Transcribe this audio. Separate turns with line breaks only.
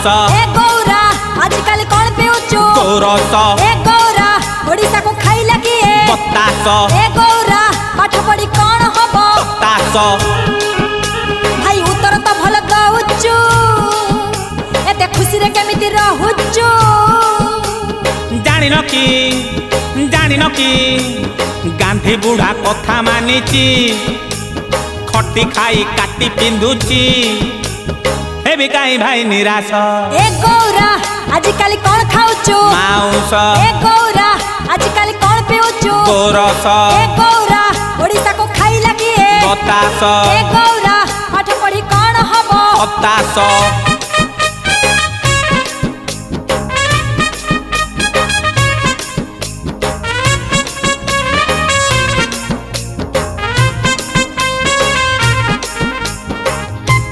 mouse
ए गौरा आजकल कौन पिउचु
गोरस
ए गौरा ओडिसा को खाइला किए
बतास
ए गौरा पाठ पढ़ी कौन हबो
तास
भाई उत्तर तो भल दउचु एते खुशी रे केमिति रहुचु
जानिन कि गांधी बुढ़ा कथा मानिची खटी खाई काटी पिंधुची हे भी काई भाई निराश
ए गौरा आजकल कौन खाउचु
माउस
ए गौरा आजकल कौन पिउचु
गोरस
ए गौरा ओडिसा को खाइला किए
बतास
ए गौरा पाठ पढ़ी कौन हबो
तास